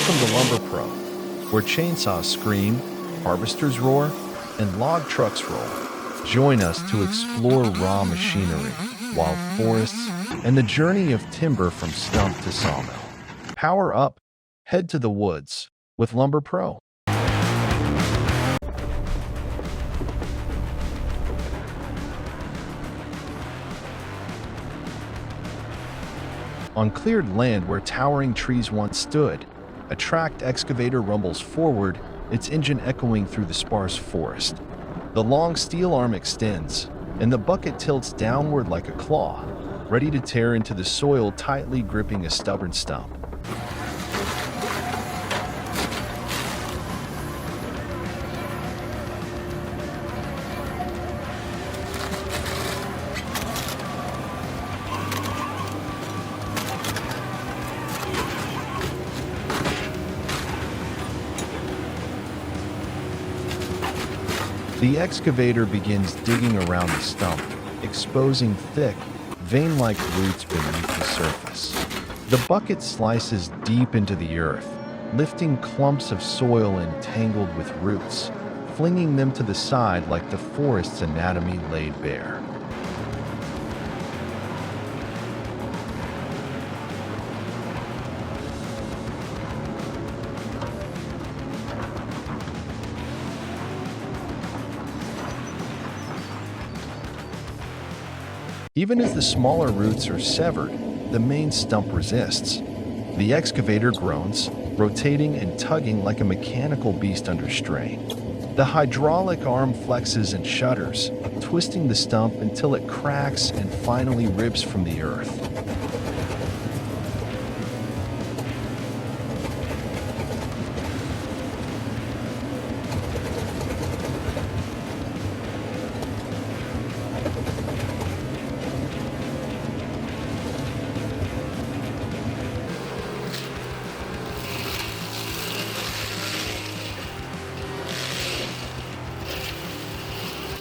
Welcome to lumberpro, where chainsaws scream, harvesters roar, and log trucks roll. Join us to explore raw machinery, wild forests, and the journey of timber from stump to sawmill. Power up, head to the woods with lumberpro. On cleared land where towering trees once stood, a tracked excavator rumbles forward, its engine echoing through the sparse forest. The long steel arm extends, and the bucket tilts downward like a claw, ready to tear into the soil, tightly gripping a stubborn stump. The excavator begins digging around the stump, exposing thick, vein-like roots beneath the surface. The bucket slices deep into the earth, lifting clumps of soil entangled with roots, flinging them to the side like the forest's anatomy laid bare. Even as the smaller roots are severed, the main stump resists. The excavator groans, rotating and tugging like a mechanical beast under strain. The hydraulic arm flexes and shudders, twisting the stump until it cracks and finally rips from the earth.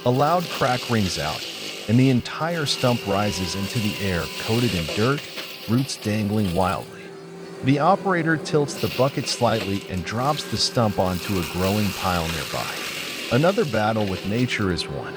A loud crack rings out, and the entire stump rises into the air, coated in dirt, roots dangling wildly. The operator tilts the bucket slightly and drops the stump onto a growing pile nearby. Another battle with nature is won.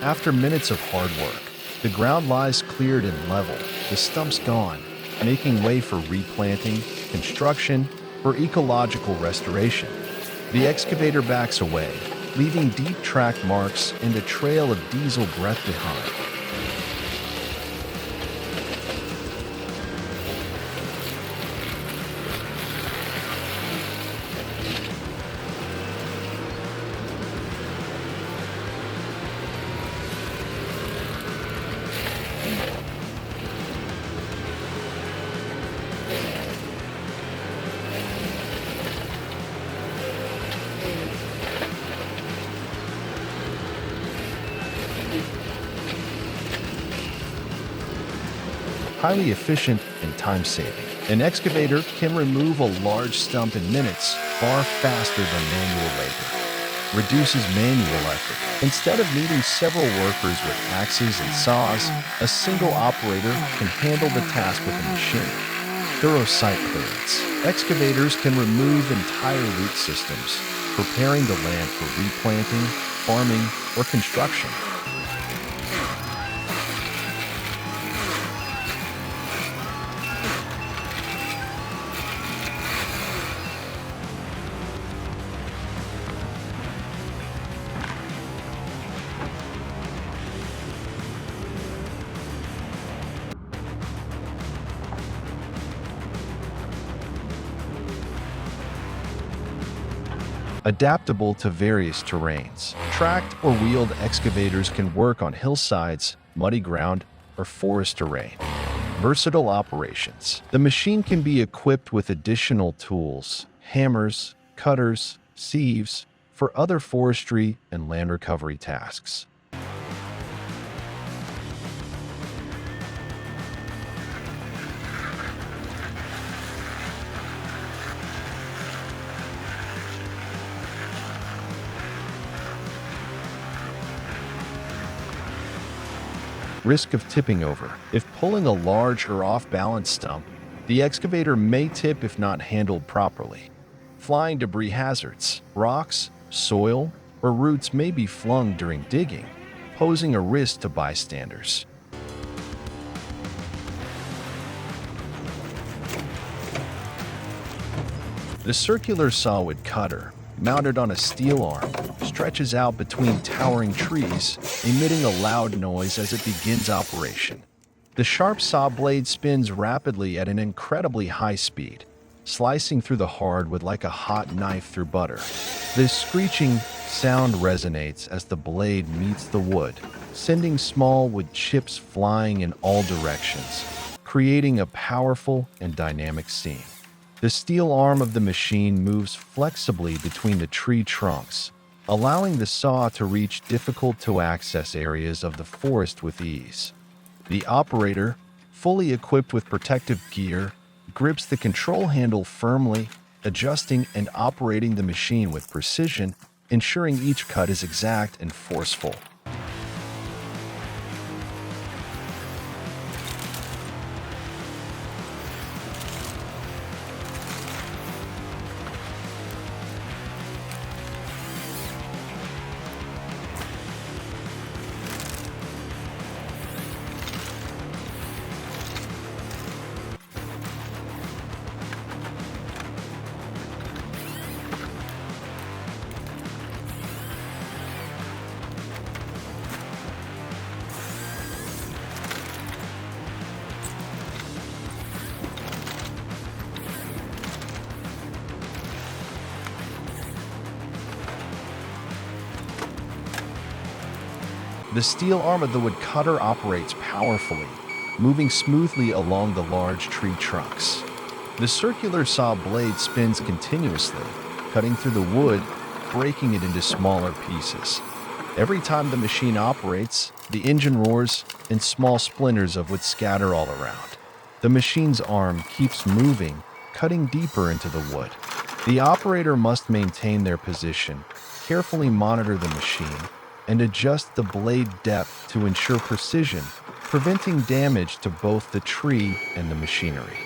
After minutes of hard work, the ground lies cleared and level, the stump's gone, making way for replanting, construction, or ecological restoration. The excavator backs away, leaving deep track marks and a trail of diesel breath behind. Highly efficient and time-saving. An excavator can remove a large stump in minutes, far faster than manual labor. Reduces manual effort. Instead of needing several workers with axes and saws, a single operator can handle the task with a machine. Thorough site clearance. Excavators can remove entire root systems, preparing the land for replanting, farming, or construction. Adaptable to various terrains. Tracked or wheeled excavators can work on hillsides, muddy ground, or forest terrain. Versatile operations. The machine can be equipped with additional tools, hammers, cutters, sieves, for other forestry and land recovery tasks. Risk of tipping over. If pulling a large or off-balance stump, the excavator may tip if not handled properly. Flying debris hazards. Rocks, soil, or roots may be flung during digging, posing a risk to bystanders. The circular sawwood cutter, mounted on a steel arm, stretches out between towering trees, emitting a loud noise as it begins operation. The sharp saw blade spins rapidly at an incredibly high speed, slicing through the hardwood like a hot knife through butter. This screeching sound resonates as the blade meets the wood, sending small wood chips flying in all directions, creating a powerful and dynamic scene. The steel arm of the machine moves flexibly between the tree trunks, allowing the saw to reach difficult-to-access areas of the forest with ease. The operator, fully equipped with protective gear, grips the control handle firmly, adjusting and operating the machine with precision, ensuring each cut is exact and forceful. The steel arm of the wood cutter operates powerfully, moving smoothly along the large tree trunks. The circular saw blade spins continuously, cutting through the wood, breaking it into smaller pieces. Every time the machine operates, the engine roars and small splinters of wood scatter all around. The machine's arm keeps moving, cutting deeper into the wood. The operator must maintain their position, carefully monitor the machine, and adjust the blade depth to ensure precision, preventing damage to both the tree and the machinery.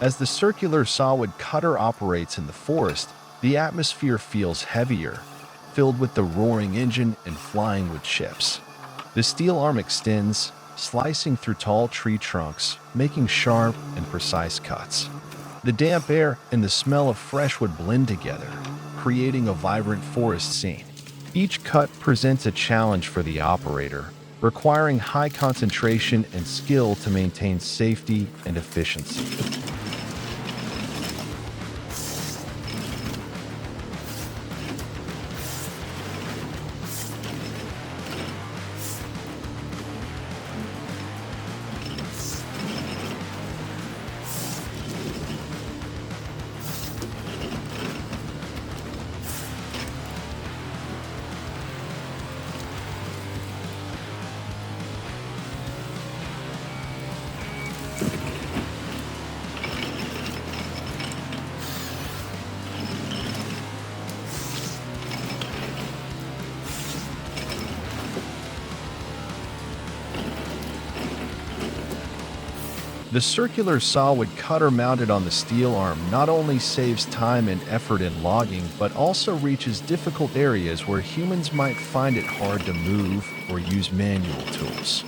As the circular sawwood cutter operates in the forest, the atmosphere feels heavier, filled with the roaring engine and flying wood chips. The steel arm extends, slicing through tall tree trunks, making sharp and precise cuts. The damp air and the smell of fresh wood blend together, creating a vibrant forest scene. Each cut presents a challenge for the operator, requiring high concentration and skill to maintain safety and efficiency. The circular sawwood cutter mounted on the steel arm not only saves time and effort in logging, but also reaches difficult areas where humans might find it hard to move or use manual tools.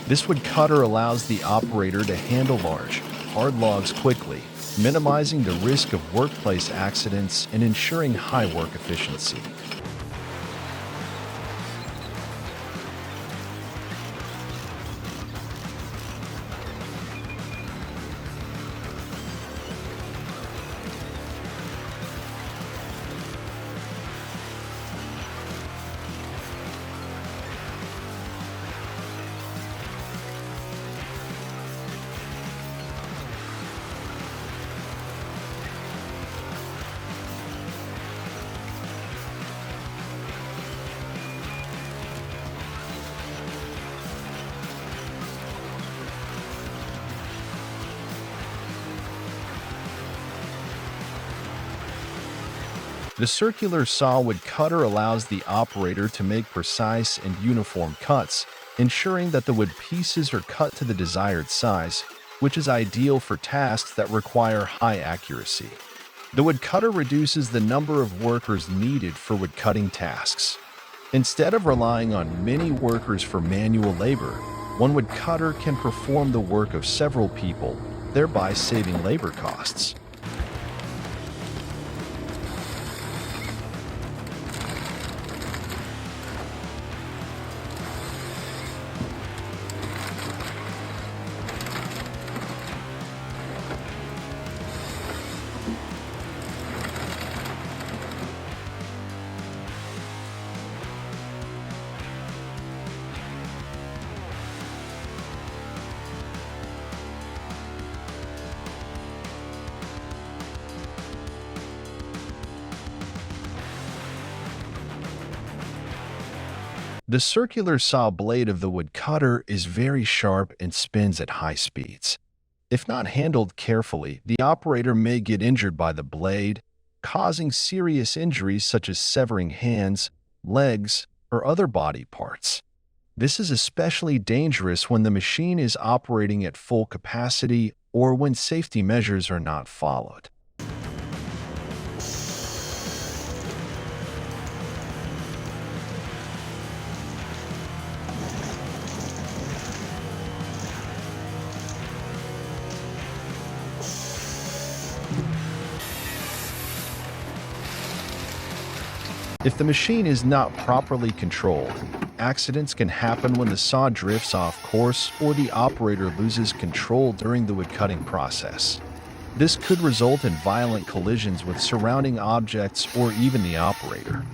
This wood cutter allows the operator to handle large, hard logs quickly, minimizing the risk of workplace accidents and ensuring high work efficiency. The circular sawwood cutter allows the operator to make precise and uniform cuts, ensuring that the wood pieces are cut to the desired size, which is ideal for tasks that require high accuracy. The wood cutter reduces the number of workers needed for wood cutting tasks. Instead of relying on many workers for manual labor, one wood cutter can perform the work of several people, thereby saving labor costs. The circular saw blade of the wood cutter is very sharp and spins at high speeds. If not handled carefully, the operator may get injured by the blade, causing serious injuries such as severing hands, legs, or other body parts. This is especially dangerous when the machine is operating at full capacity or when safety measures are not followed. If the machine is not properly controlled, accidents can happen when the saw drifts off course or the operator loses control during the wood cutting process. This could result in violent collisions with surrounding objects or even the operator.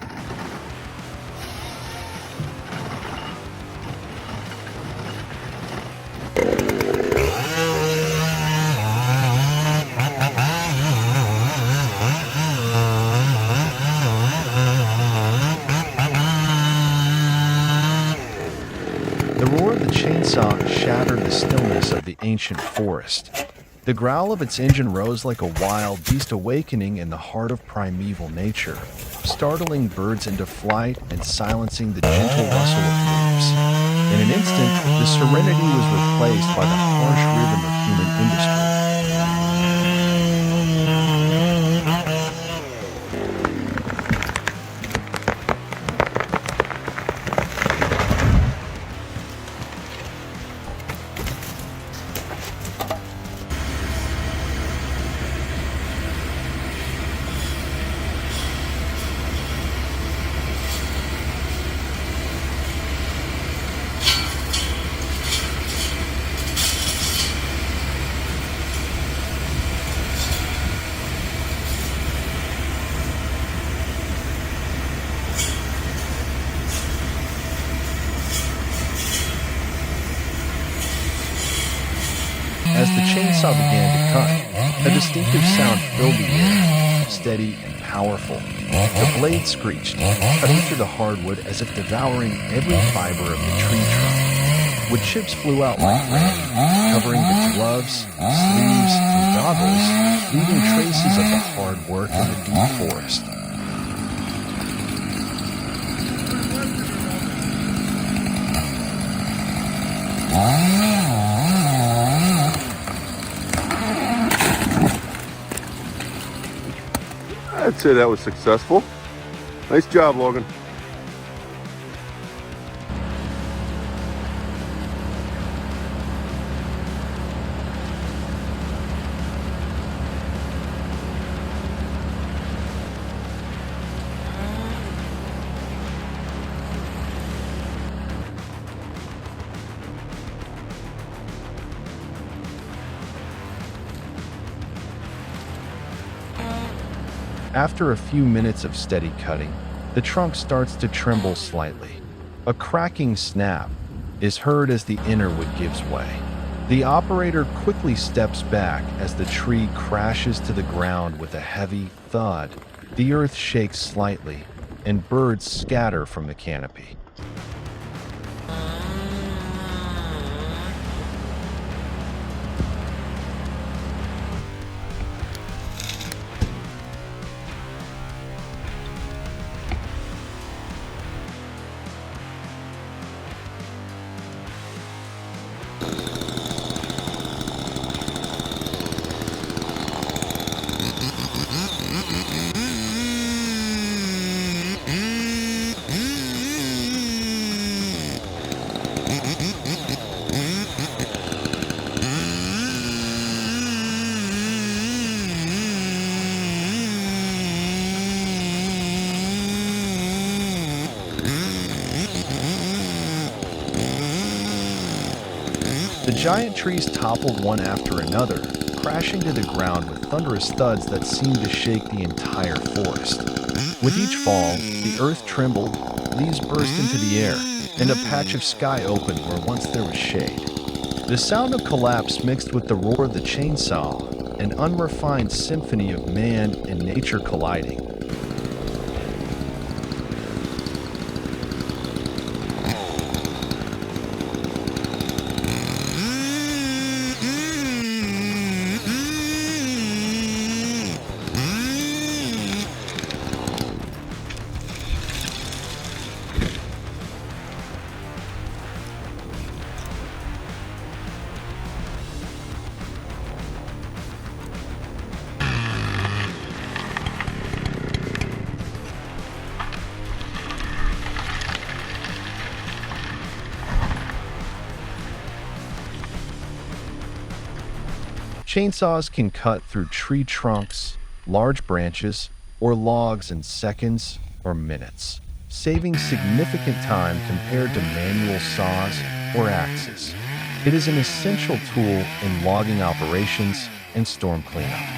The roar of the chainsaw shattered the stillness of the ancient forest. The growl of its engine rose like a wild beast awakening in the heart of primeval nature, startling birds into flight and silencing the gentle rustle of leaves. In an instant, the serenity was replaced by the harsh rhythm of human industry. As the chainsaw began to cut, a distinctive sound filled the air, steady and powerful. The blade screeched, cutting through the hardwood as if devouring every fiber of the tree trunk. wood chips flew out like rain, covering the gloves, sleeves, and goggles, leaving traces of the hard work in the deep forest. I'd say that was successful. Nice job, Logan. After a few minutes of steady cutting, the trunk starts to tremble slightly. A cracking snap is heard as the inner wood gives way. The operator quickly steps back as the tree crashes to the ground with a heavy thud. The earth shakes slightly, and birds scatter from the canopy. The giant trees toppled one after another, crashing to the ground with thunderous thuds that seemed to shake the entire forest. With each fall, the earth trembled, leaves burst into the air, and a patch of sky opened where once there was shade. The sound of collapse mixed with the roar of the chainsaw, an unrefined symphony of man and nature colliding. Chainsaws can cut through tree trunks, large branches, or logs in seconds or minutes, saving significant time compared to manual saws or axes. It is an essential tool in logging operations and storm cleanup.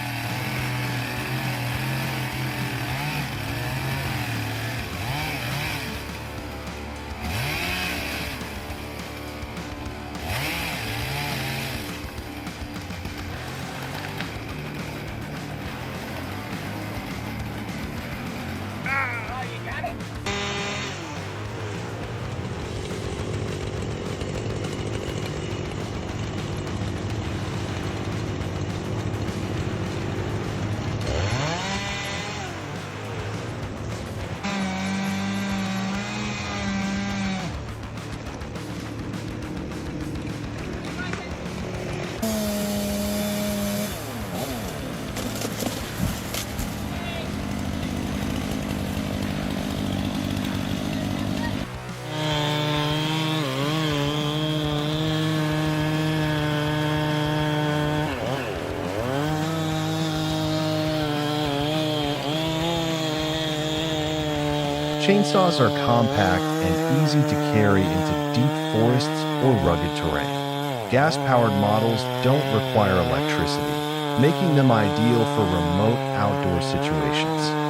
Chainsaws are compact and easy to carry into deep forests or rugged terrain. Gas-powered models don't require electricity, making them ideal for remote outdoor situations.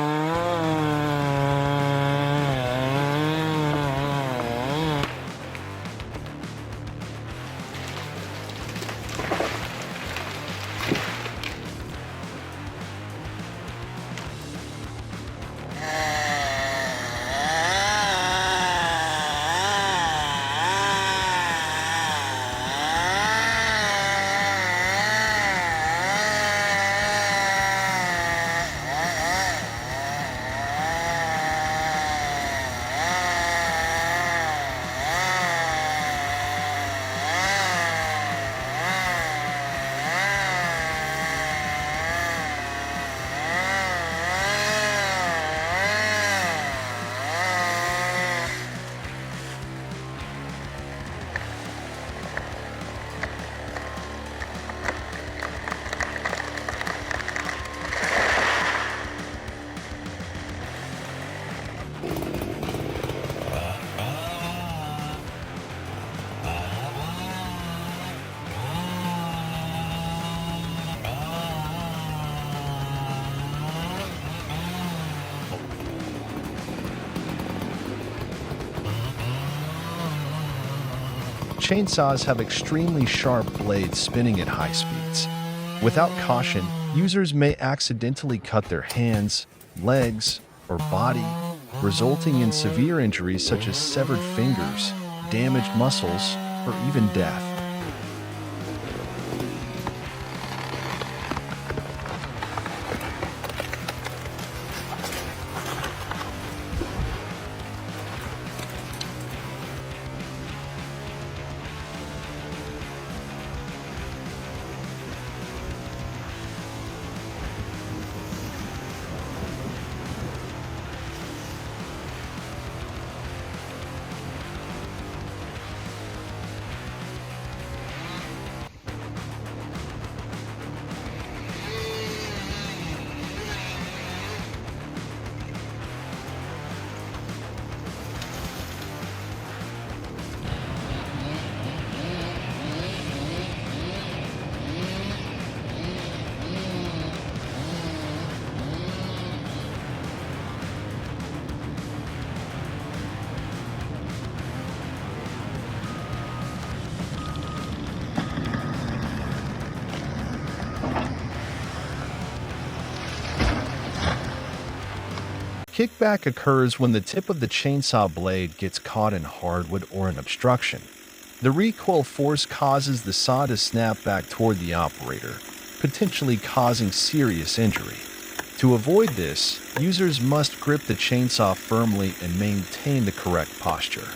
Chainsaws have extremely sharp blades spinning at high speeds. Without caution, users may accidentally cut their hands, legs, or body, resulting in severe injuries such as severed fingers, damaged muscles, or even death. Kickback occurs when the tip of the chainsaw blade gets caught in hardwood or an obstruction. The recoil force causes the saw to snap back toward the operator, potentially causing serious injury. To avoid this, users must grip the chainsaw firmly and maintain the correct posture.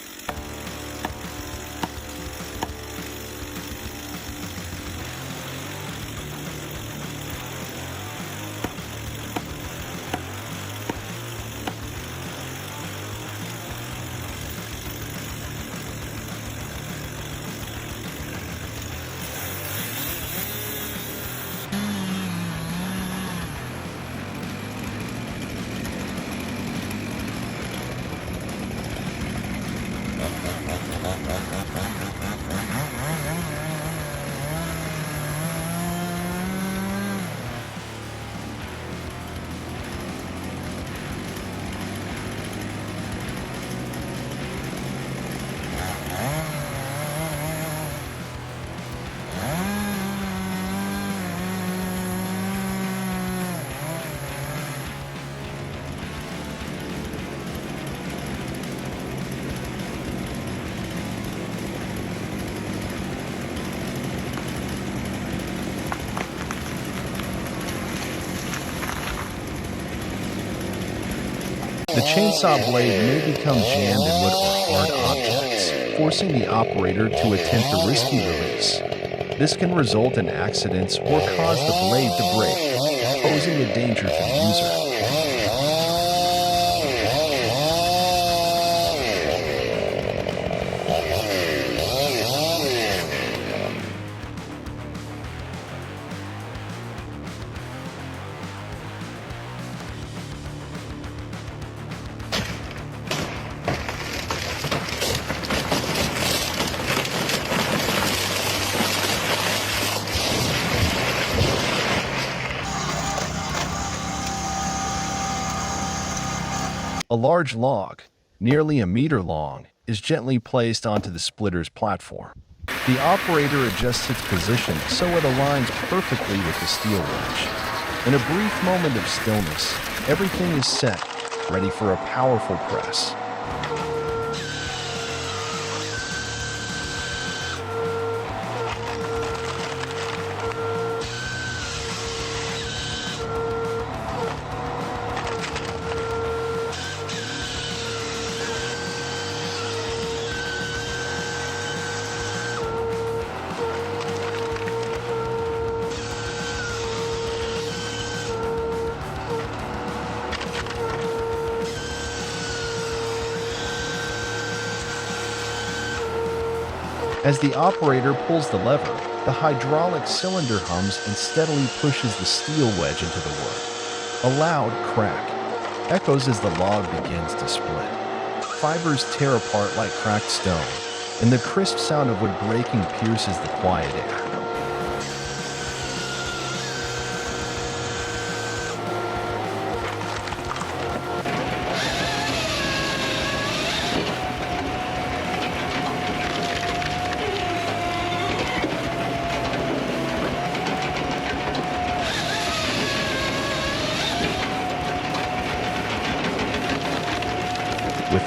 The chainsaw blade may become jammed in wood or hard objects, forcing the operator to attempt a risky release. This can result in accidents or cause the blade to break, posing a danger to the user. A large log, nearly a meter long, is gently placed onto the splitter's platform. The operator adjusts its position so it aligns perfectly with the steel wedge. In a brief moment of stillness, everything is set, ready for a powerful press. As the operator pulls the lever, the hydraulic cylinder hums and steadily pushes the steel wedge into the wood. A loud crack echoes as the log begins to split. Fibers tear apart like cracked stone, and the crisp sound of wood breaking pierces the quiet air.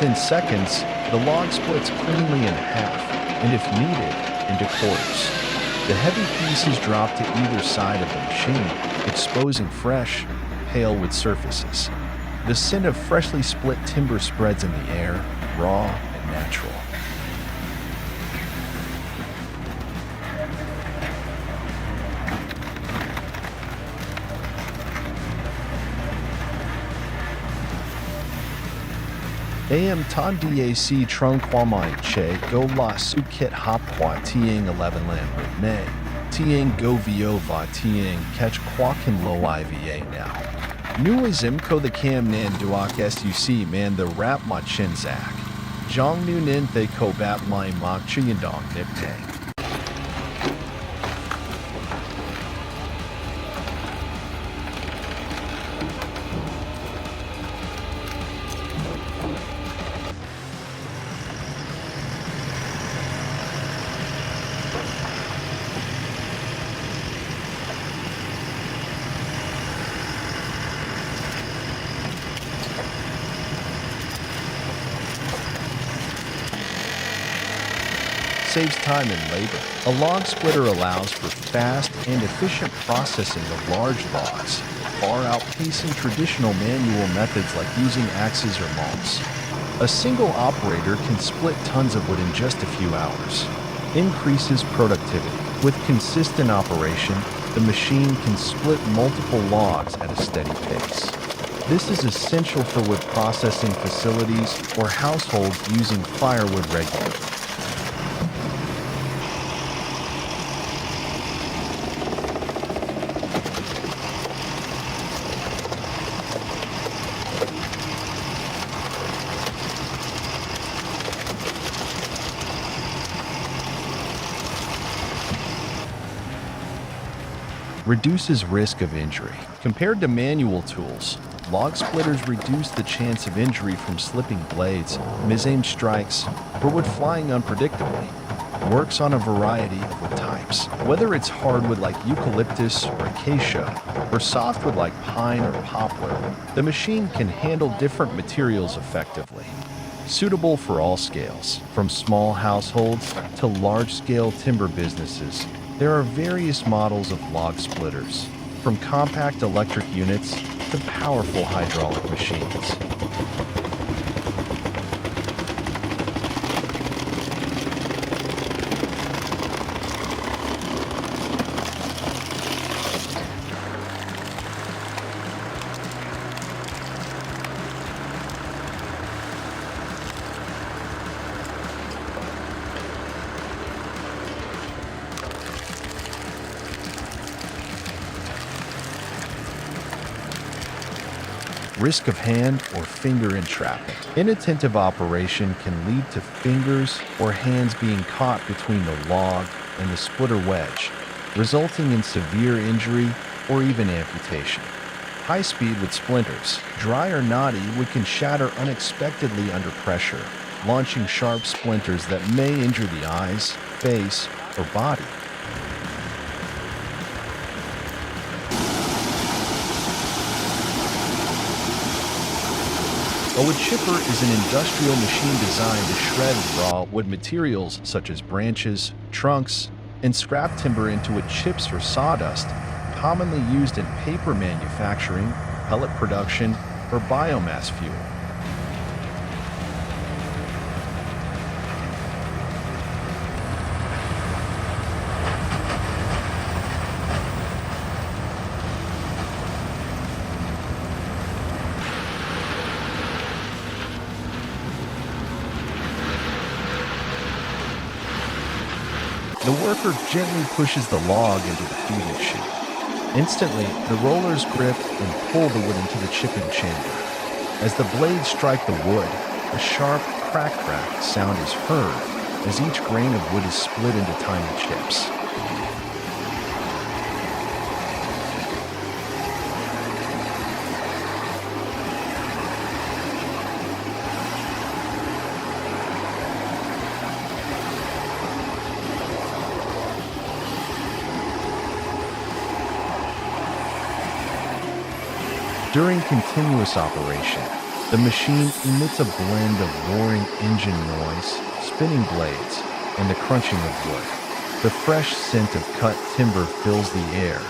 Within seconds, the log splits cleanly in half, and if needed, into quarters. The heavy pieces drop to either side of the machine, exposing fresh, pale wood surfaces. The scent of freshly split timber spreads in the air, raw and natural. Am tan dac trung kwamai che go la su kit hop qua tiang 11 land with me. Tiang go vio va tiang catch quakin lo iva now. Nu zimko the cam nan duak suc man the rap ma chin zak. Jong nu nin they ko bat my mok chiyandong nip day. Saves time and labor. A log splitter allows for fast and efficient processing of large logs, far outpacing traditional manual methods like using axes or malts. A single operator can split tons of wood in just a few hours. Increases productivity. With consistent operation, the machine can split multiple logs at a steady pace. This is essential for wood processing facilities or households using firewood regularly. Reduces risk of injury. Compared to manual tools, log splitters reduce the chance of injury from slipping blades, misaimed strikes, or wood flying unpredictably. Works on a variety of wood types. Whether it's hardwood like eucalyptus or acacia, or softwood like pine or poplar, the machine can handle different materials effectively. Suitable for all scales, from small households to large-scale timber businesses. There are various models of log splitters, from compact electric units to powerful hydraulic machines. Risk of hand or finger entrapment. Inattentive operation can lead to fingers or hands being caught between the log and the splitter wedge, resulting in severe injury or even amputation. High speed with splinters. Dry or knotty wood can shatter unexpectedly under pressure, launching sharp splinters that may injure the eyes, face, or body. A wood chipper is an industrial machine designed to shred raw wood materials such as branches, trunks, and scrap timber into wood chips or sawdust, commonly used in paper manufacturing, pellet production, or biomass fuel. The worker gently pushes the log into the feeding chute. Instantly, the rollers grip and pull the wood into the chipping chamber. As the blades strike the wood, a sharp crack sound is heard as each grain of wood is split into tiny chips. During continuous operation, The machine emits a blend of roaring engine noise, spinning blades, and the crunching of wood. The fresh scent of cut timber fills the air,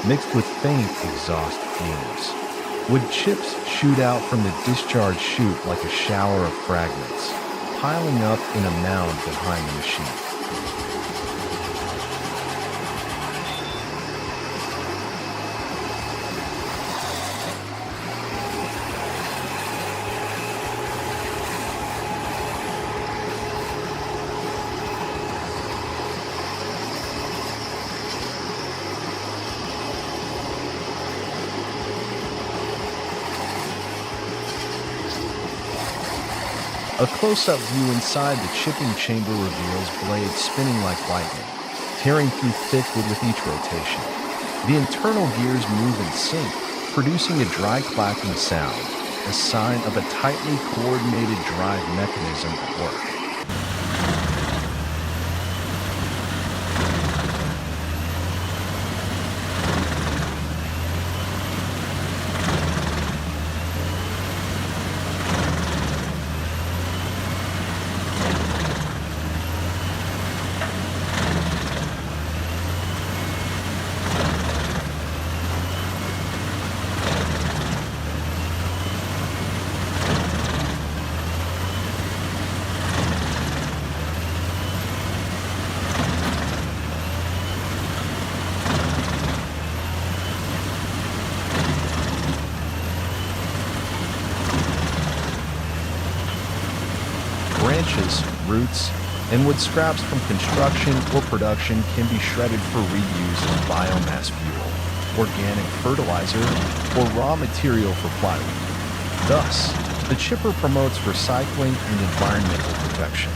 mixed with faint exhaust fumes. Wood chips shoot out from the discharge chute like a shower of fragments, piling up in a mound behind the machine. A close-up view inside the chipping chamber reveals blades spinning like lightning, tearing through thick wood with each rotation. The internal gears move in sync, producing a dry clacking sound, a sign of a tightly coordinated drive mechanism at work. Branches, roots, and wood scraps from construction or production can be shredded for reuse as biomass fuel, organic fertilizer, or raw material for plywood. Thus, the chipper promotes recycling and environmental protection.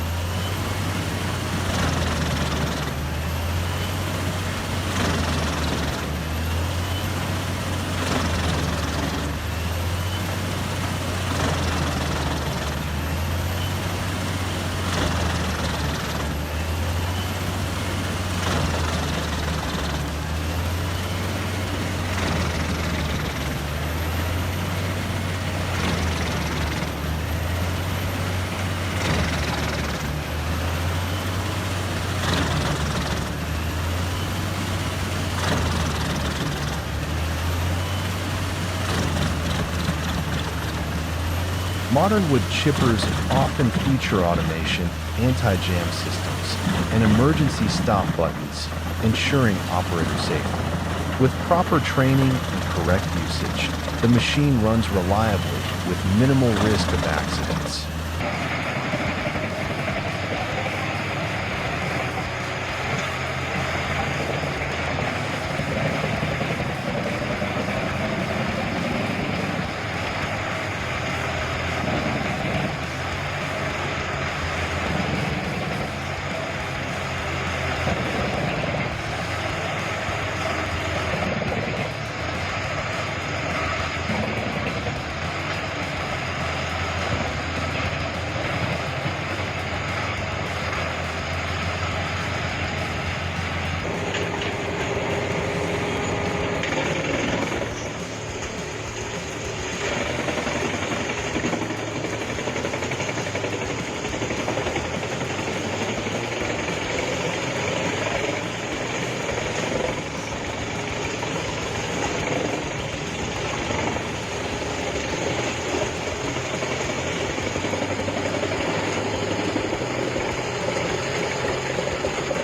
Modern wood chippers often feature automation, anti-jam systems, and emergency stop buttons, ensuring operator safety. With proper training and correct usage, the machine runs reliably with minimal risk of accidents.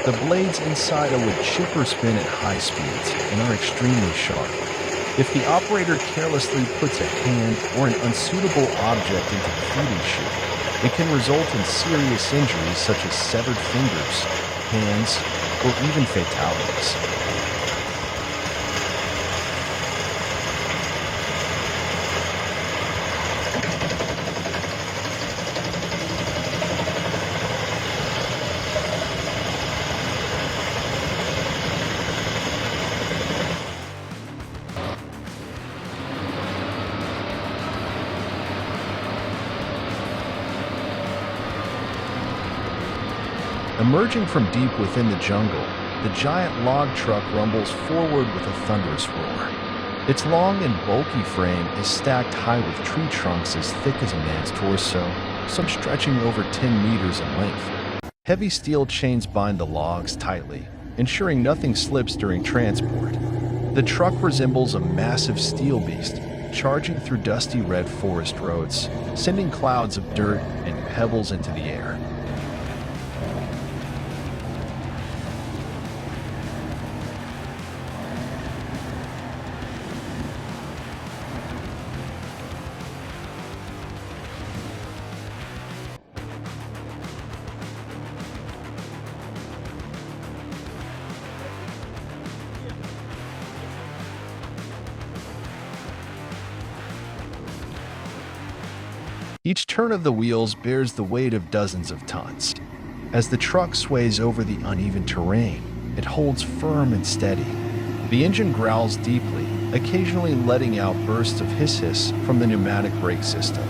The blades inside a wood chipper spin at high speeds and are extremely sharp. If the operator carelessly puts a hand or an unsuitable object into the feeding chute, it can result in serious injuries such as severed fingers, hands, or even fatalities. Emerging from deep within the jungle, the giant log truck rumbles forward with a thunderous roar. Its long and bulky frame is stacked high with tree trunks as thick as a man's torso, some stretching over 10 meters in length. Heavy steel chains bind the logs tightly, ensuring nothing slips during transport. The truck resembles a massive steel beast, charging through dusty red forest roads, sending clouds of dirt and pebbles into the air. Each turn of the wheels bears the weight of dozens of tons. As the truck sways over the uneven terrain, it holds firm and steady. The engine growls deeply, occasionally letting out bursts of hiss-hiss from the pneumatic brake system.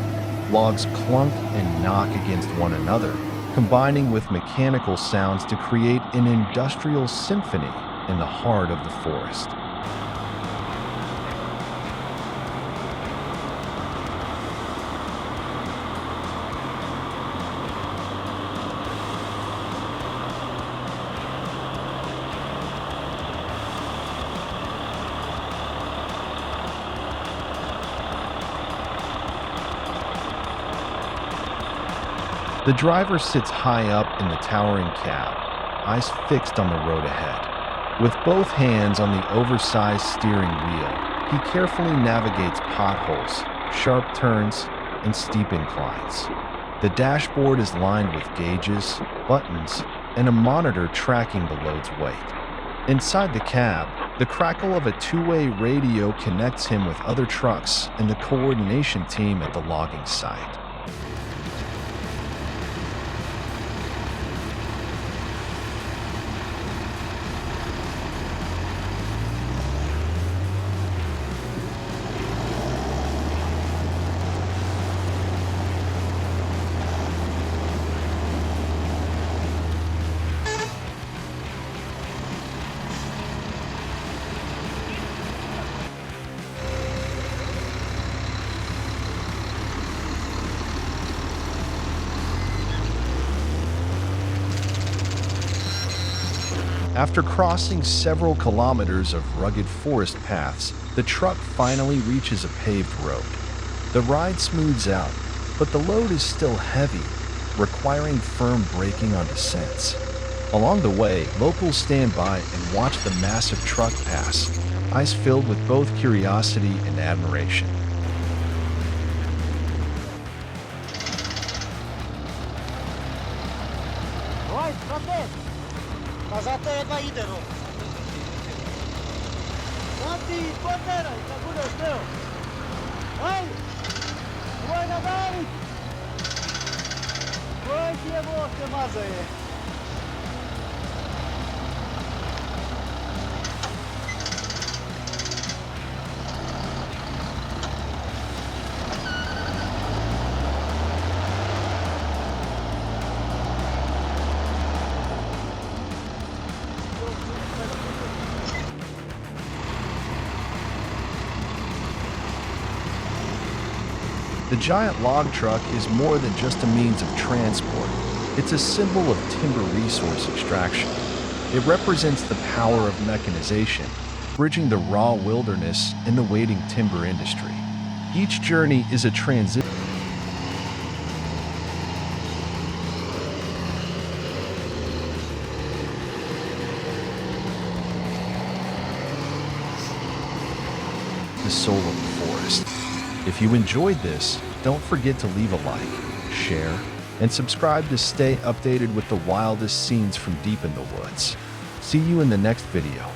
Logs clunk and knock against one another, combining with mechanical sounds to create an industrial symphony in the heart of the forest. The driver sits high up in the towering cab, eyes fixed on the road ahead. With both hands on the oversized steering wheel, he carefully navigates potholes, sharp turns, and steep inclines. The dashboard is lined with gauges, buttons, and a monitor tracking the load's weight. Inside the cab, the crackle of a two-way radio connects him with other trucks and the coordination team at the logging site. After crossing several kilometers of rugged forest paths, the truck finally reaches a paved road. The ride smooths out, but the load is still heavy, requiring firm braking on descents. Along the way, locals stand by and watch the massive truck pass, eyes filled with both curiosity and admiration. The giant log truck is more than just a means of transport. It's a symbol of timber resource extraction. It represents the power of mechanization, bridging the raw wilderness and the waiting timber industry. Each journey is a transition. The soul of the forest. If you enjoyed this, don't forget to leave a like, share, and subscribe to stay updated with the wildest scenes from deep in the woods. See you in the next video.